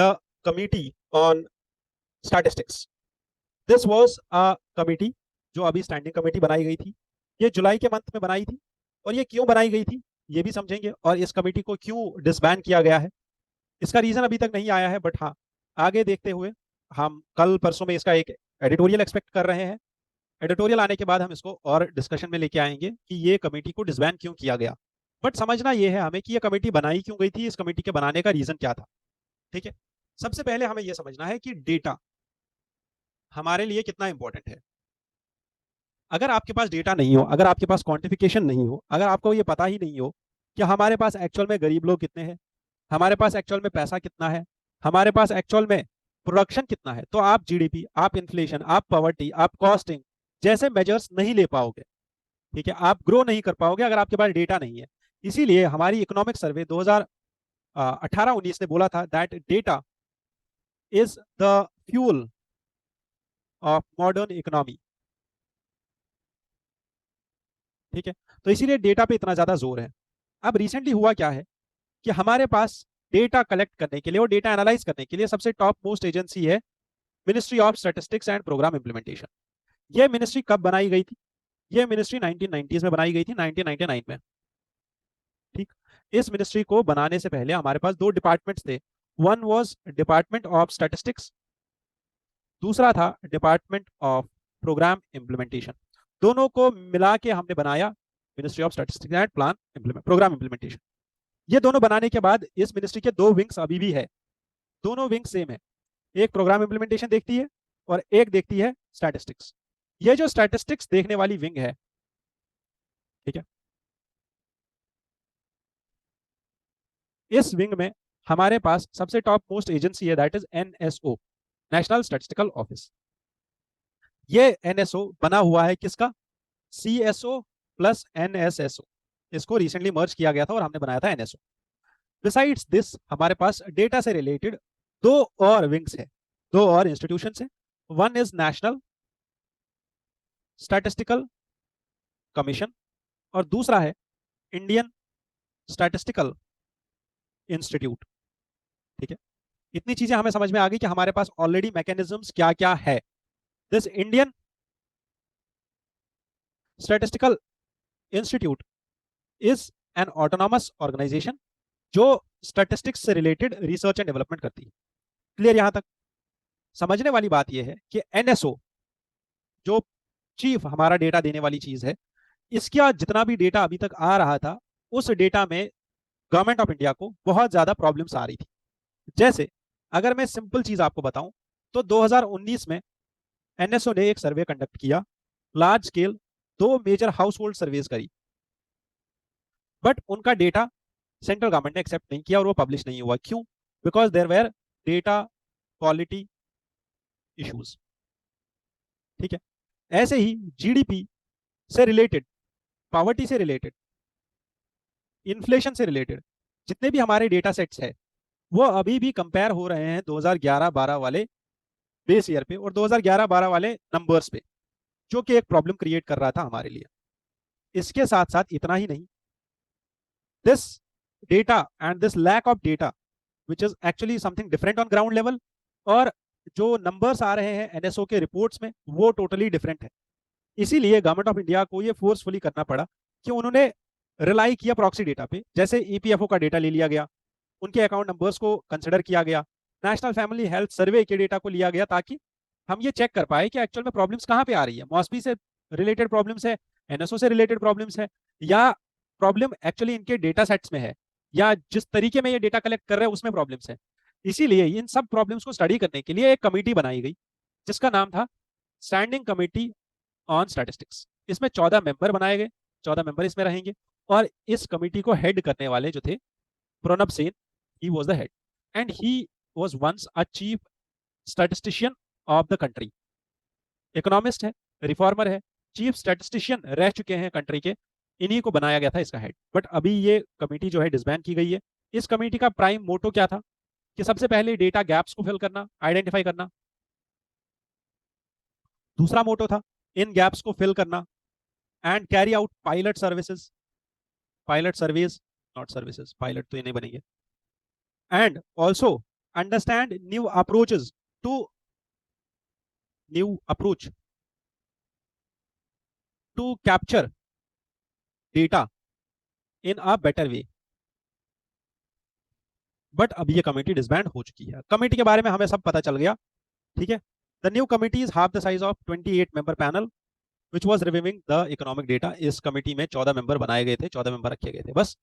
the committee on statistics. This was a committee जो अभी standing committee बनाई गई थी। ये जुलाई के मंथ में बनाई थी और ये क्यों बनाई गई थी ये भी समझेंगे, और इस कमेटी को क्यों डिसबैन किया गया है इसका रीजन अभी तक नहीं आया है, बट हाँ आगे देखते हुए हम कल परसों में इसका एक एडिटोरियल एक्सपेक्ट कर रहे हैं। एडिटोरियल आने के बाद हम इसको और डिस्कशन में लेके आएंगे कि ये कमेटी को डिसबैन क्यों किया गया। बट समझना ये है हमें कि ये कमेटी बनाई क्यों गई थी, इस कमेटी के बनाने का रीजन क्या था। ठीक है, सबसे पहले हमें यह समझना है कि डेटा हमारे लिए कितना इंपॉर्टेंट है। अगर आपके पास डेटा नहीं हो, अगर आपके पास क्वांटिफिकेशन नहीं हो, अगर आपको ये पता ही नहीं हो कि हमारे पास एक्चुअल में गरीब लोग कितने हैं, हमारे पास एक्चुअल में पैसा कितना है, हमारे पास एक्चुअल में प्रोडक्शन कितना है, तो आप जीडीपी, आप इन्फ्लेशन, आप पॉवर्टी, आप कॉस्टिंग जैसे मेजर्स नहीं ले पाओगे। ठीक है, आप ग्रो नहीं कर पाओगे अगर आपके पास डेटा नहीं है। इसीलिए हमारी इकोनॉमिक सर्वे 2018-19 ने बोला था that data is the fuel of modern economy. ठीक है, तो इसीलिए डेटा पे इतना ज्यादा जोर है। अब रिसेंटली हुआ क्या है कि हमारे पास डेटा कलेक्ट करने के लिए और डेटा एनालाइज करने के लिए सबसे टॉप मोस्ट एजेंसी है ministry of statistics and programme implementation. यह मिनिस्ट्री कब बनाई गई थी? यह मिनिस्ट्री 1990s में बनाई गई थी, 1999 में। ठीक, इस मिनिस्ट्री को बनाने से पहले हमारे पास दो डिपार्टमेंट्स थे। One was department of statistics, दूसरा था डिपार्टमेंट ऑफ प्रोग्राम इंप्लीमेंटेशन। दोनों को मिला के हमने बनाया ministry of statistics and programme implementation. ये दोनों बनाने के बाद इस मिनिस्ट्री के दो विंग्स अभी भी है, दोनों विंग्स सेम है। एक प्रोग्राम इंप्लीमेंटेशन देखती है और एक देखती है स्टैटिस्टिक्स। ये जो स्टैटिस्टिक्स देखने वाली विंग है, ठीक है, इस विंग में हमारे पास सबसे टॉप मोस्ट एजेंसी है that is NSO, national statistical office. ये एनएसओ बना हुआ है किसका? CSO plus NSSO. इसको रिसेंटली मर्ज किया गया था और हमने बनाया था एनएसओ। बिसाइड्स दिस हमारे पास डेटा से रिलेटेड दो और विंग्स है, दो और इंस्टीट्यूशंस है। One is national statistical commission और दूसरा है इंडियन स्टैटिस्टिकल इंस्टीट्यूट। ठीक है, इतनी चीजें हमें समझ में आ गई कि हमारे पास ऑलरेडी मैकेनिज्म्स क्या क्या है। This Indian statistical institute is an autonomous organisation जो स्टैटिस्टिक्स से रिलेटेड रिसर्च एंड डेवलपमेंट करती है। क्लियर? यहां तक समझने वाली बात यह है कि एनएसओ जो चीफ हमारा डेटा देने वाली चीज है, इसका जितना भी डेटा अभी तक आ रहा था उस डेटा में गवर्नमेंट ऑफ इंडिया को बहुत ज्यादा प्रॉब्लम्स आ रही थी। जैसे अगर मैं सिंपल चीज आपको बताऊं तो 2019 में एनएसओ ने एक सर्वे कंडक्ट किया, लार्ज स्केल दो मेजर हाउस होल्ड सर्वेज करी, बट उनका डेटा सेंट्रल गवर्नमेंट ने एक्सेप्ट नहीं किया और वो पब्लिश नहीं हुआ। क्यों? Because there were data quality issues. ठीक है, ऐसे ही जीडीपी से रिलेटेड, पॉवर्टी से रिलेटेड, इन्फ्लेशन से रिलेटेड जितने भी हमारे डेटा सेट्स है वो अभी भी कंपेयर हो रहे हैं 2011-12 वाले बेस ईयर पे और 2011-12 वाले नंबर्स पे, जो कि एक प्रॉब्लम क्रिएट कर रहा था हमारे लिए। इसके साथ साथ इतना ही नहीं, this data and this lack of data which is actually something different on ground level, और जो नंबर्स आ रहे हैं एनएसओ के रिपोर्ट्स में वो टोटली डिफरेंट है। इसीलिए गवर्नमेंट ऑफ इंडिया को ये फोर्सफुली करना पड़ा कि उन्होंने रिलाई किया प्रॉक्सी डेटा पे। जैसे ईपीएफओ का डेटा ले लिया गया, उनके अकाउंट नंबर्स को कंसिडर किया गया, नेशनल फैमिली हेल्थ सर्वे के डेटा को लिया गया, ताकि हम ये चेक कर पाए कि एक्चुअल में प्रॉब्लम्स कहाँ पे आ रही है। मॉस्बी से रिलेटेड प्रॉब्लम्स है, एनएसओ से रिलेटेड प्रॉब्लम्स है, या प्रॉब्लम एक्चुअली इनके डेटा सेट्स में है, या जिस तरीके में ये डेटा कलेक्ट कर रहे हैं उसमें प्रॉब्लम्स है। इसीलिए इन सब प्रॉब्लम्स को स्टडी करने के लिए एक कमेटी बनाई गई जिसका नाम था स्टैंडिंग कमेटी ऑन स्टैटिस्टिक्स। इसमें 14 मेंबर बनाए गए, 14 मेंबर इसमें रहेंगे, और इस कमेटी को हेड करने वाले जो थे Pranab Sen, he was the head and he was once a chief statistician of the country. Economist है, रिफॉर्मर है, चीफ स्टैटिस्टिशियन रह चुके हैं कंट्री के, इन्हीं को बनाया गया था इसका हेड। बट अभी ये कमेटी जो है डिसबैंड की गई है। इस कमेटी का प्राइम मोटो क्या था कि सबसे पहले डेटा गैप्स को फिल करना, आइडेंटिफाई करना। दूसरा मोटो था इन गैप्स को फिल करना and carry out pilot services, pilot surveys, not services, pilot तो ये नहीं बनेंगे, and also understand new approaches to new approach to capture data in a better way. But अब ये कमेटी डिसबैंड हो चुकी है। कमेटी के बारे में हमें सब पता चल गया, ठीक है। The new committee is half the size of 28 member panel which was reviewing the economic data. इस कमेटी में 14 मेंबर बनाए गए थे, 14 मेंबर रखे गए थे बस।